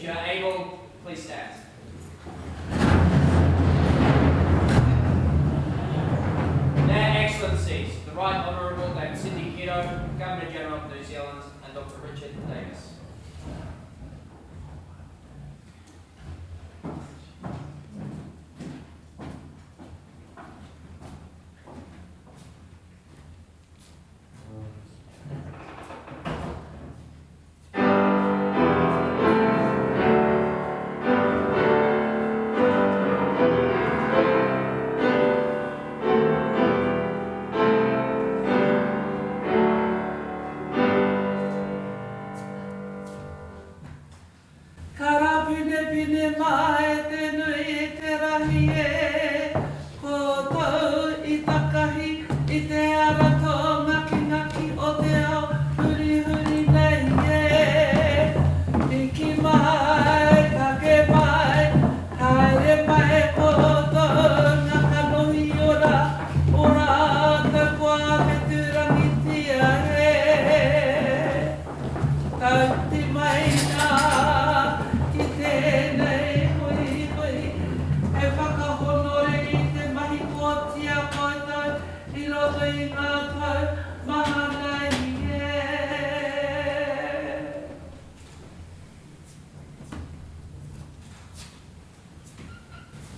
you are able, please stand. Their Excellencies, the Right Honourable Dame Cindy Kiddo, Governor General of New Zealand, and Dr. Richard Davis.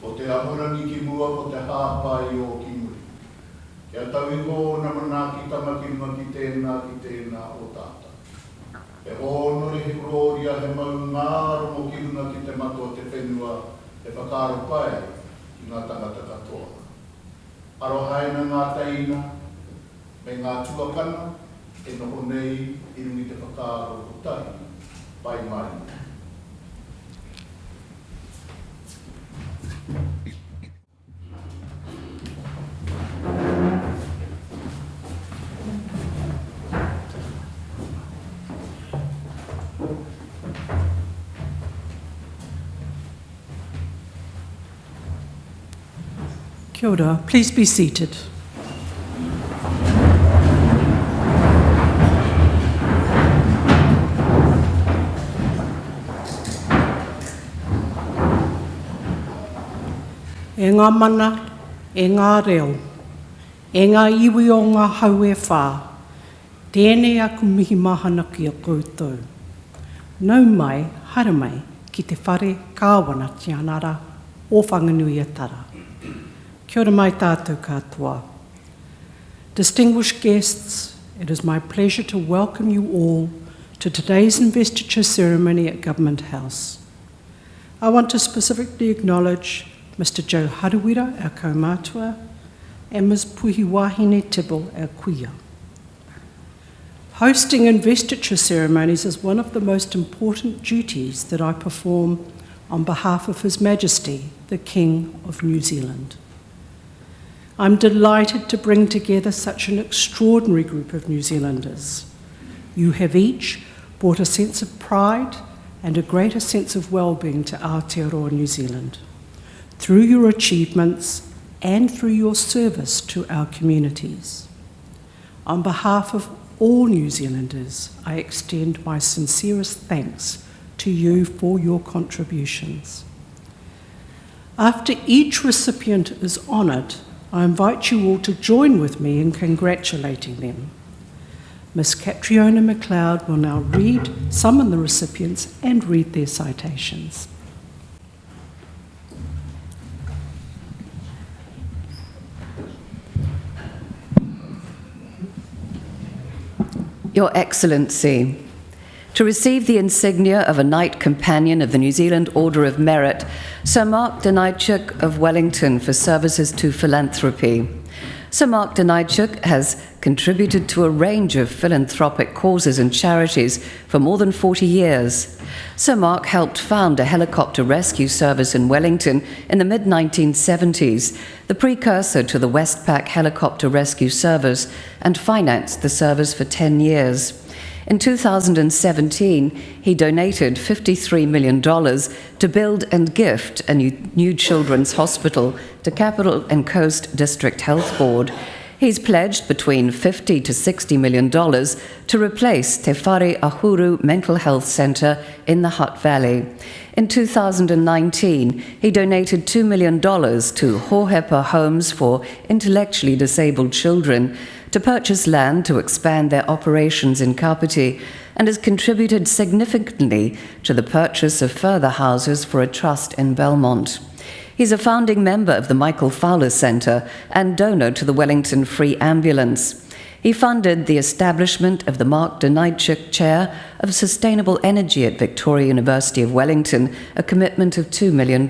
O te ahorani ki mua o te hāpai o ki muri. Kia tawingo na mana ki tamakirima ki tēnā o tāta. E honore he roria he maungaro mo ki runga ki te mato o te whenua e whakaro pai ki ngā tangata katoa. Arohaina ngā taina, me ngā tuakana, e noho nei i rungi te whakaro o tahi, pai mai. Kia ora, please be seated. E ngā mana, e ngā reo, e ngā iwi o ngā hau e whā, tēnei aku mihi mahana ki a koutou. Nau mai, hara mai, ki te whare kāwana tianara o Whanganui Tara. Kia ora mai tātou katoa. Distinguished guests, it is my pleasure to welcome you all to today's investiture ceremony at Government House. I want to specifically acknowledge Mr. Joe Harawira, our kaumātua, and Ms. Puhi Wahine Tibble, our kuia. Hosting investiture ceremonies is one of the most important duties that I perform on behalf of His Majesty, the King of New Zealand. I'm delighted to bring together such an extraordinary group of New Zealanders. You have each brought a sense of pride and a greater sense of well-being to Aotearoa New Zealand, through your achievements and through your service to our communities. On behalf of all New Zealanders, I extend my sincerest thanks to you for your contributions. After each recipient is honoured, I invite you all to join with me in congratulating them. Ms. Catriona McLeod will now summon the recipients and read their citations. Your Excellency, to receive the insignia of a Knight Companion of the New Zealand Order of Merit, Sir Mark Denaichuk of Wellington for services to philanthropy. Sir Mark Denaichuk has contributed to a range of philanthropic causes and charities for more than 40 years. Sir Mark helped found a helicopter rescue service in Wellington in the mid-1970s, the precursor to the Westpac Helicopter Rescue Service, and financed the service for 10 years. In 2017, he donated $53 million to build and gift a new children's hospital to Capital and Coast District Health Board. He's pledged between $50 to $60 million to replace Te Whare Ahuru Mental Health Centre in the Hutt Valley. In 2019, he donated $2 million to Hohepa Homes for Intellectually Disabled Children to purchase land to expand their operations in Kapiti, and has contributed significantly to the purchase of further houses for a trust in Belmont. He's a founding member of the Michael Fowler Centre and donor to the Wellington Free Ambulance. He funded the establishment of the Mark Denaichuk Chair of Sustainable Energy at Victoria University of Wellington, a commitment of $2 million.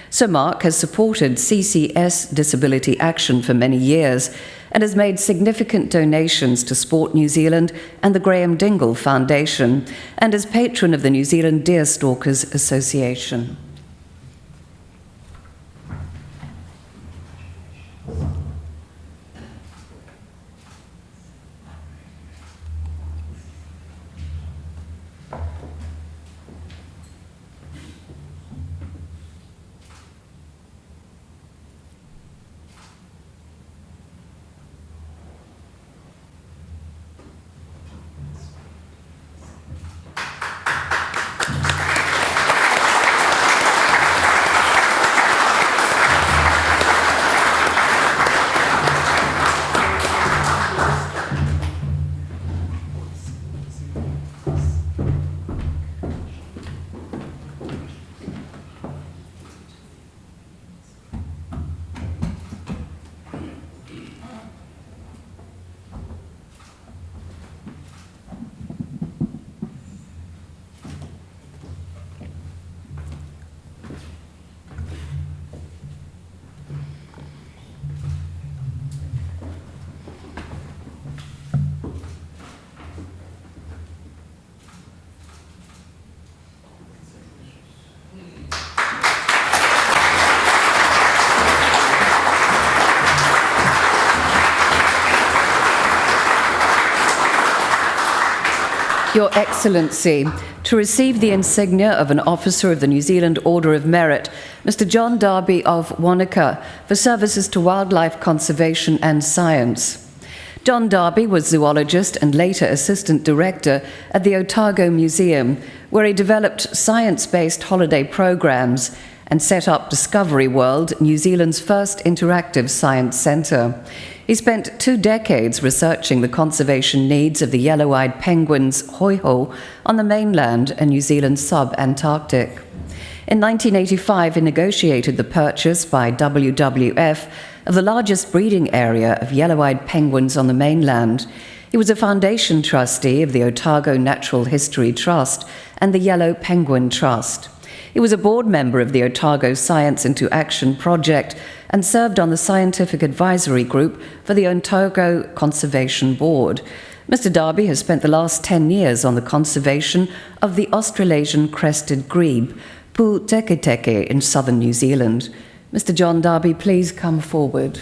Sir Mark has supported CCS Disability Action for many years and has made significant donations to Sport New Zealand and the Graham Dingle Foundation, and is patron of the New Zealand Deerstalkers Association. Your Excellency, to receive the insignia of an Officer of the New Zealand Order of Merit, Mr. John Darby of Wanaka, for services to wildlife conservation and science. John Darby was zoologist and later assistant director at the Otago Museum, where he developed science-based holiday programs and set up Discovery World, New Zealand's first interactive science centre. He spent 2 decades researching the conservation needs of the yellow-eyed penguins hoiho on the mainland and New Zealand's sub-Antarctic. In 1985, he negotiated the purchase by WWF of the largest breeding area of yellow-eyed penguins on the mainland. He was a foundation trustee of the Otago Natural History Trust and the Yellow Penguin Trust. He was a board member of the Otago Science into Action project and served on the Scientific Advisory Group for the Otago Conservation Board. Mr. Darby has spent the last 10 years on the conservation of the Australasian crested grebe, Pu Teke Teke, in southern New Zealand. Mr. John Darby, please come forward.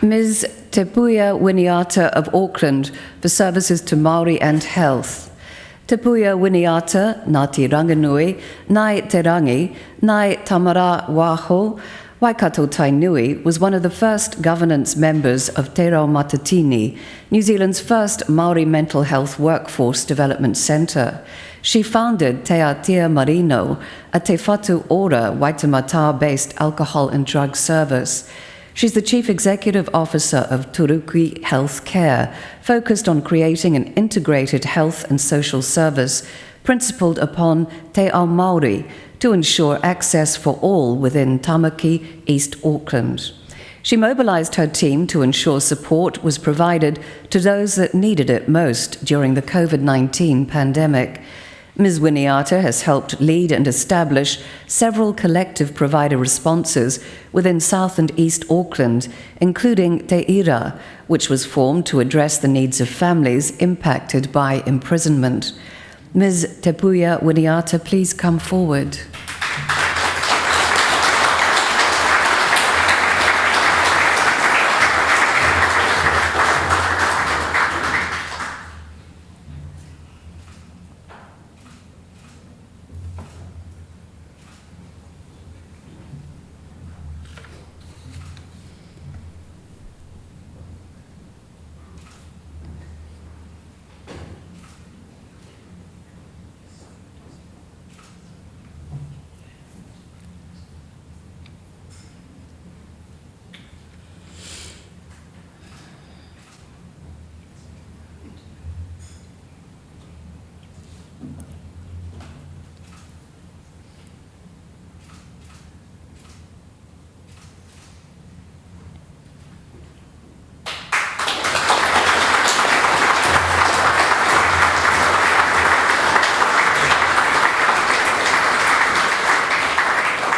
Ms. Terakura Winiata of Auckland for services to Māori and health. Terakura Winiata, Ngāti Ranganui, Nai Te Rangi, Nai Tamara Waho, Waikato Tainui was one of the first governance members of Te Rao Matatini, New Zealand's first Māori mental health workforce development centre. She founded Te Atia Marino, a Te Whatu Ora Waitemata-based alcohol and drug service. She's the Chief Executive Officer of Turuki Health Care, focused on creating an integrated health and social service principled upon Te Ao Māori to ensure access for all within Tamaki, East Auckland. She mobilised her team to ensure support was provided to those that needed it most during the COVID-19 pandemic. Ms. Winiata has helped lead and establish several collective provider responses within South and East Auckland, including Te Ira, which was formed to address the needs of families impacted by imprisonment. Ms. Tepuia Winiata, please come forward.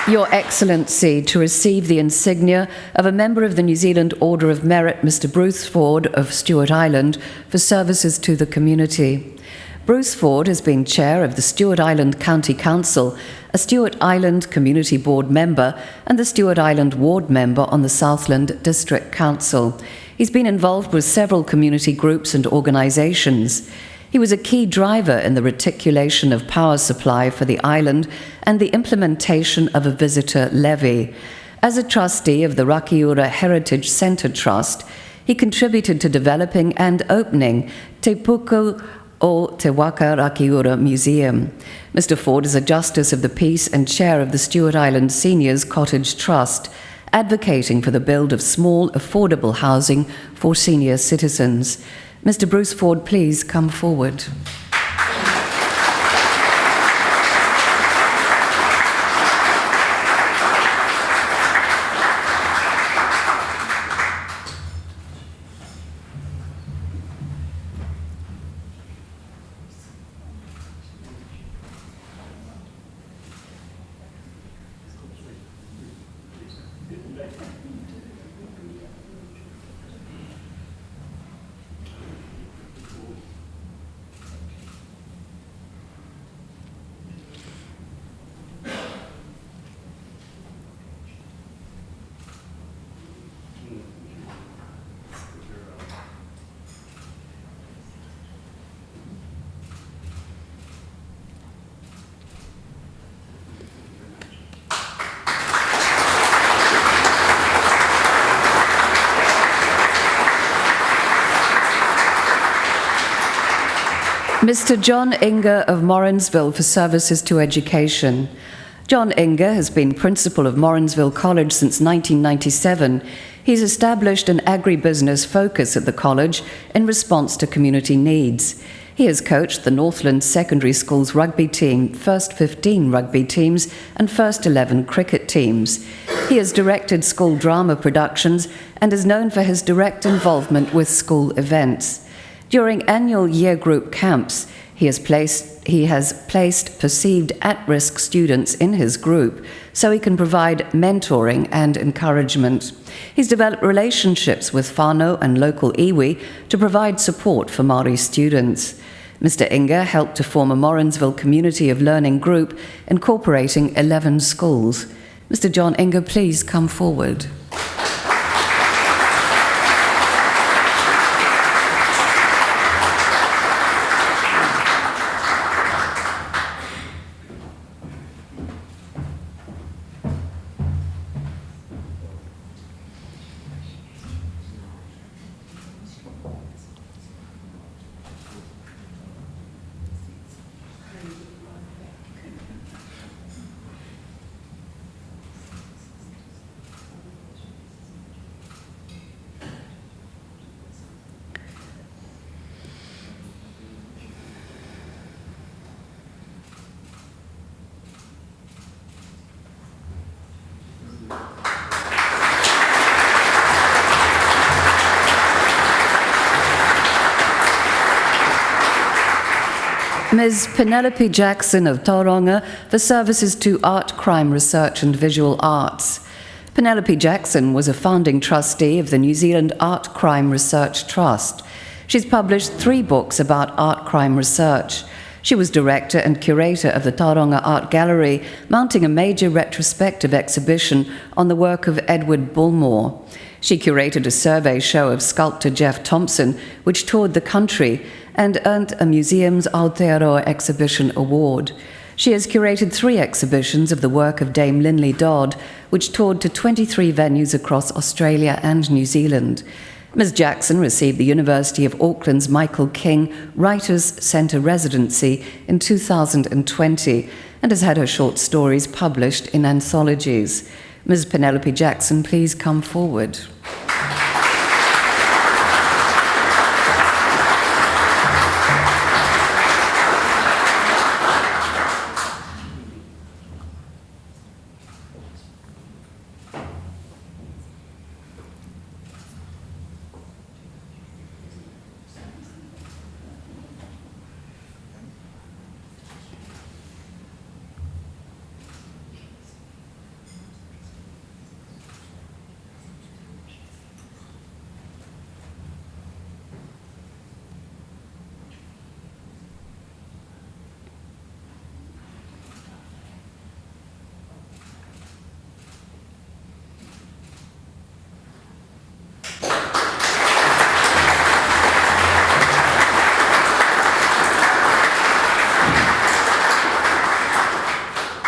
Your Excellency, to receive the insignia of a member of the New Zealand Order of Merit, Mr. Bruce Ford of Stewart Island, for services to the community. Bruce Ford has been chair of the Stewart Island County Council, a Stewart Island Community Board member, and the Stewart Island Ward member on the Southland District Council. He's been involved with several community groups and organisations. He was a key driver in the reticulation of power supply for the island and the implementation of a visitor levy. As a trustee of the Rakiura Heritage Centre Trust, he contributed to developing and opening Te Puku o Te Waka Rakiura Museum. Mr. Ford is a Justice of the Peace and chair of the Stewart Island Seniors Cottage Trust, advocating for the build of small, affordable housing for senior citizens. Mr. Bruce Ford, please come forward. Mr. John Inga of Morrinsville for services to education. John Inga has been principal of Morrinsville College since 1997. He's established an agribusiness focus at the college in response to community needs. He has coached the Northland Secondary School's rugby team, First 15 rugby teams, and First 11 cricket teams. He has directed school drama productions and is known for his direct involvement with school events. During annual year group camps, he has placed perceived at-risk students in his group so he can provide mentoring and encouragement. He's developed relationships with whānau and local iwi to provide support for Māori students. Mr. Inga helped to form a Morrinsville Community of Learning group incorporating 11 schools. Mr. John Inga, please come forward. Ms. Penelope Jackson of Tauranga for services to art crime research and visual arts. Penelope Jackson was a founding trustee of the New Zealand Art Crime Research Trust. She's published 3 books about art crime research. She was director and curator of the Tauranga Art Gallery, mounting a major retrospective exhibition on the work of Edward Bullmore. She curated a survey show of sculptor Jeff Thompson, which toured the country and earned a Museum's Aotearoa Exhibition Award. She has curated 3 exhibitions of the work of Dame Linley Dodd, which toured to 23 venues across Australia and New Zealand. Ms. Jackson received the University of Auckland's Michael King Writers' Centre residency in 2020 and has had her short stories published in anthologies. Ms. Penelope Jackson, please come forward.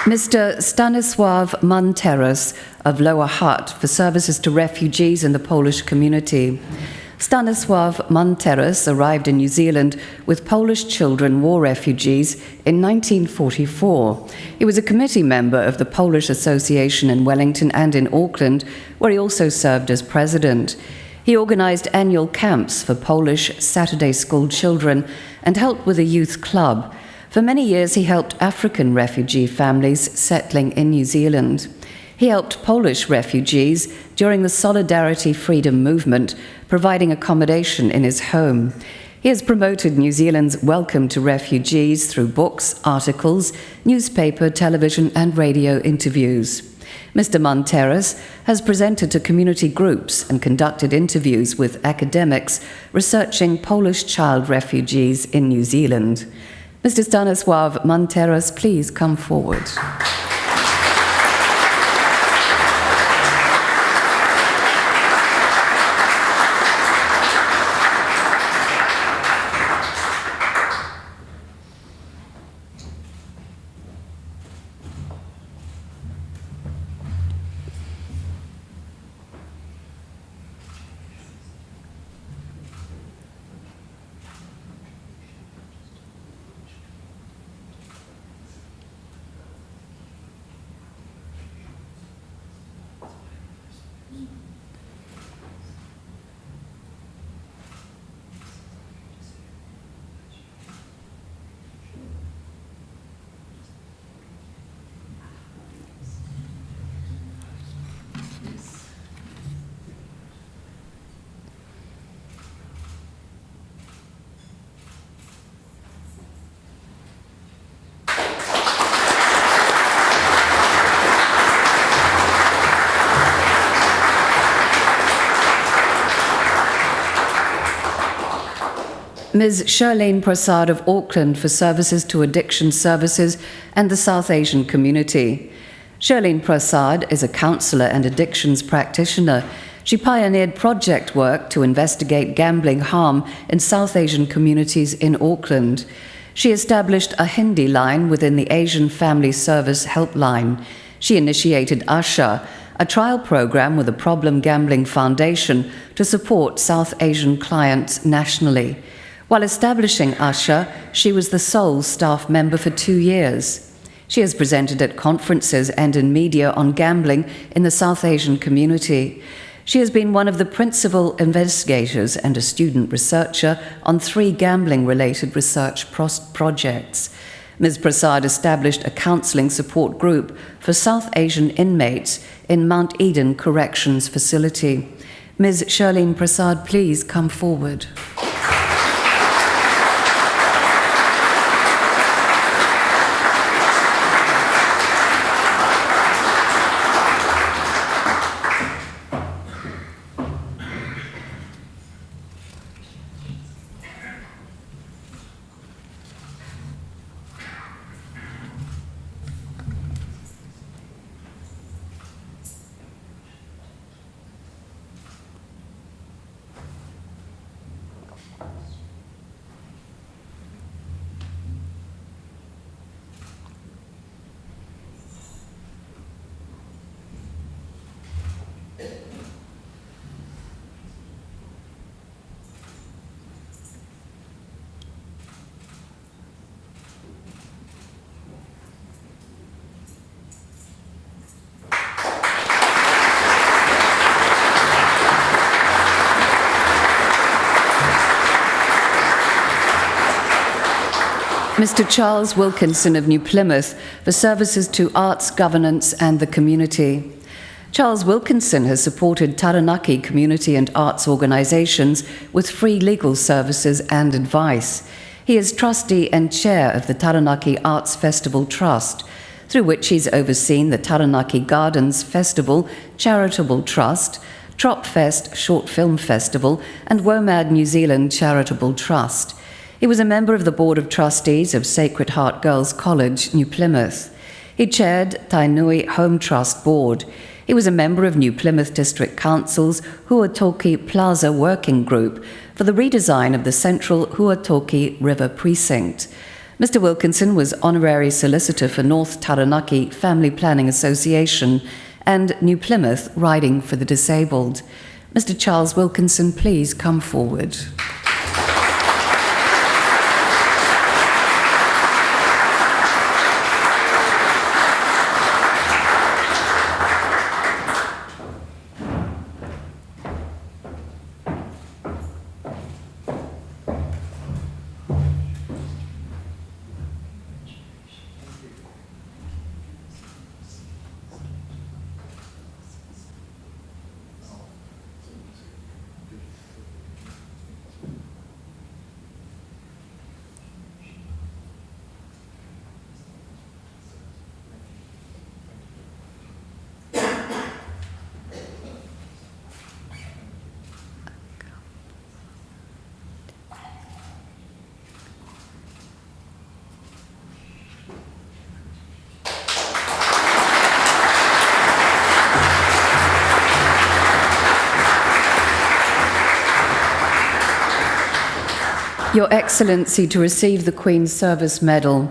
Mr. Stanislav Montenegro of Lower Hutt for services to refugees in the Polish community. Stanislav Montenegro arrived in New Zealand with Polish children war refugees in 1944. He was a committee member of the Polish Association in Wellington and in Auckland, where he also served as president. He organised annual camps for Polish Saturday school children and helped with a youth club. For many years, he helped African refugee families settling in New Zealand. He helped Polish refugees during the Solidarity Freedom Movement, providing accommodation in his home. He has promoted New Zealand's welcome to refugees through books, articles, newspaper, television, and radio interviews. Mr. Montenegro has presented to community groups and conducted interviews with academics researching Polish child refugees in New Zealand. Mr. Stanislav Montenegro, please come forward. Ms. Charlene Prasad of Auckland for services to addiction services and the South Asian community. Charlene Prasad is a counsellor and addictions practitioner. She pioneered project work to investigate gambling harm in South Asian communities in Auckland. She established a Hindi line within the Asian Family Service Helpline. She initiated ASHA, a trial program with the Problem Gambling Foundation to support South Asian clients nationally. While establishing ASHA, she was the sole staff member for 2 years. She has presented at conferences and in media on gambling in the South Asian community. She has been one of the principal investigators and a student researcher on 3 gambling-related research projects. Ms. Prasad established a counselling support group for South Asian inmates in Mount Eden Corrections Facility. Ms. Charlene Prasad, please come forward. Mr. Charles Wilkinson of New Plymouth for services to arts, governance and the community. Charles Wilkinson has supported Taranaki community and arts organisations with free legal services and advice. He is trustee and chair of the Taranaki Arts Festival Trust, through which he's overseen the Taranaki Gardens Festival Charitable Trust, Tropfest Short Film Festival and WOMAD New Zealand Charitable Trust. He was a member of the Board of Trustees of Sacred Heart Girls' College, New Plymouth. He chaired Tainui Home Trust Board. He was a member of New Plymouth District Council's Huatoki Plaza Working Group for the redesign of the central Huatoki River Precinct. Mr. Wilkinson was Honorary Solicitor for North Taranaki Family Planning Association and New Plymouth Riding for the Disabled. Mr. Charles Wilkinson, please come forward. Your Excellency, to receive the Queen's Service Medal,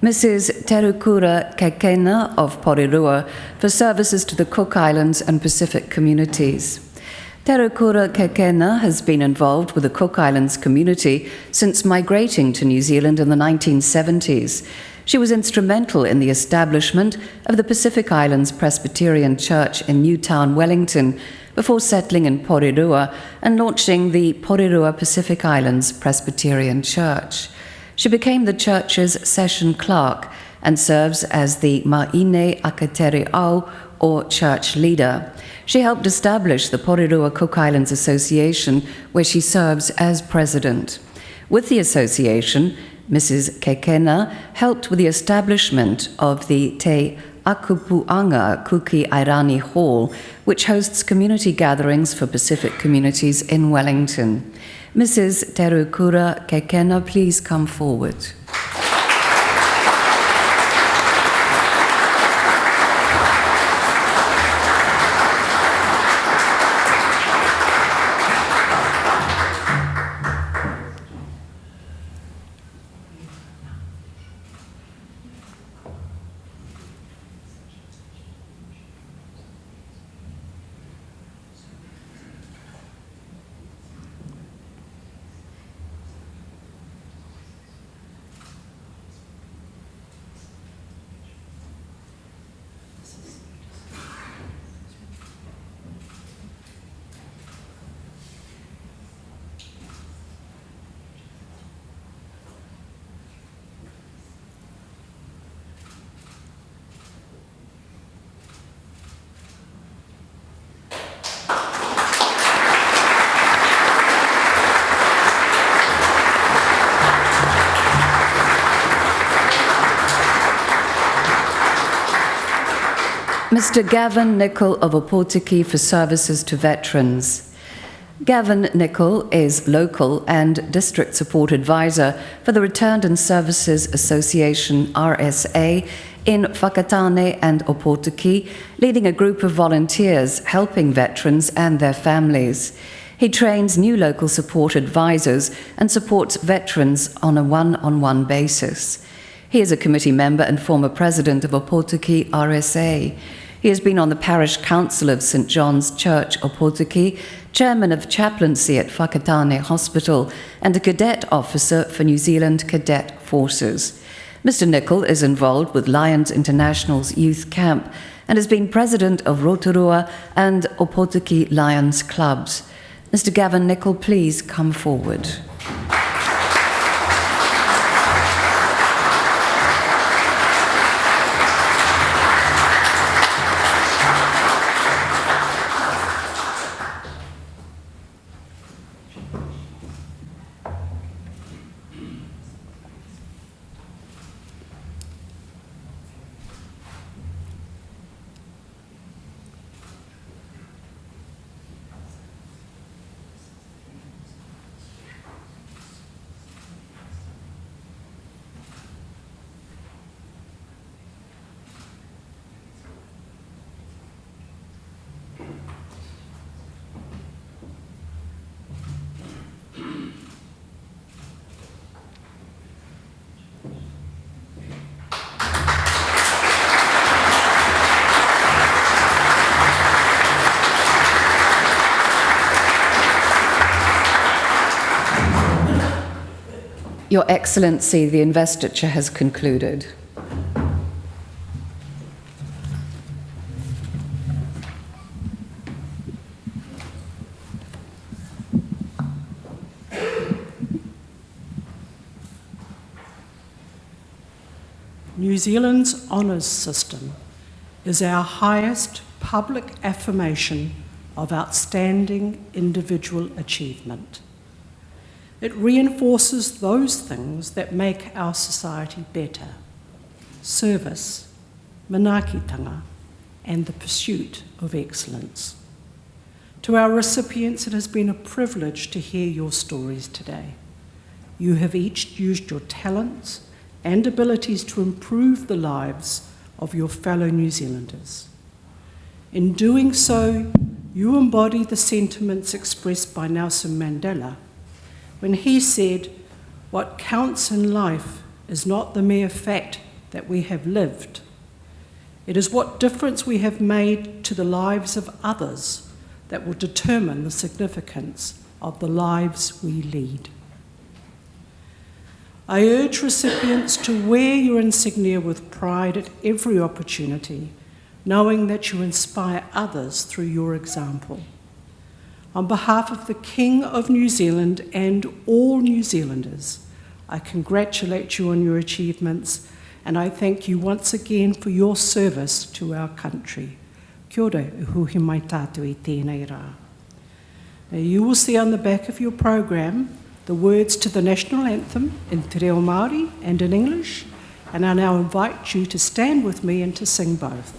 Mrs. Terakura Kekena of Porirua for services to the Cook Islands and Pacific communities. Terakura Kekena has been involved with the Cook Islands community since migrating to New Zealand in the 1970s. She was instrumental in the establishment of the Pacific Islands Presbyterian Church in Newtown, Wellington, before settling in Porirua and launching the Porirua Pacific Islands Presbyterian Church. She became the church's session clerk and serves as the Ma'ine Akatere Au, or church leader. She helped establish the Porirua Cook Islands Association, where she serves as president. With the association, Mrs. Kekena helped with the establishment of the Te Akupuanga Kuki Airani Hall, which hosts community gatherings for Pacific communities in Wellington. Mrs. Terakura Kekena, please come forward. Mr. Gavin Nichol of Opotiki for services to veterans. Gavin Nichol is local and district support advisor for the Returned and Services Association RSA in Whakatane and Opotiki, leading a group of volunteers helping veterans and their families. He trains new local support advisors and supports veterans on a one-on-one basis. He is a committee member and former president of Opotiki RSA. He has been on the parish council of St John's Church, Opotiki, chairman of chaplaincy at Whakatane Hospital, and a cadet officer for New Zealand Cadet Forces. Mr. Nichol is involved with Lions International's youth camp and has been president of Rotorua and Opotiki Lions clubs. Mr. Gavin Nichol, please come forward. Your Excellency, the investiture has concluded. New Zealand's honours system is our highest public affirmation of outstanding individual achievement. It reinforces those things that make our society better: service, manaakitanga, and the pursuit of excellence. To our recipients, it has been a privilege to hear your stories today. You have each used your talents and abilities to improve the lives of your fellow New Zealanders. In doing so, you embody the sentiments expressed by Nelson Mandela when he said, "What counts in life is not the mere fact that we have lived. It is what difference we have made to the lives of others that will determine the significance of the lives we lead." I urge recipients to wear your insignia with pride at every opportunity, knowing that you inspire others through your example. On behalf of the King of New Zealand and all New Zealanders, I congratulate you on your achievements, and I thank you once again for your service to our country. Kia ora, uhuhi mai tātou I tēnei rā. Now, you will see on the back of your program the words to the national anthem in Te Reo Māori and in English, and I now invite you to stand with me and to sing both.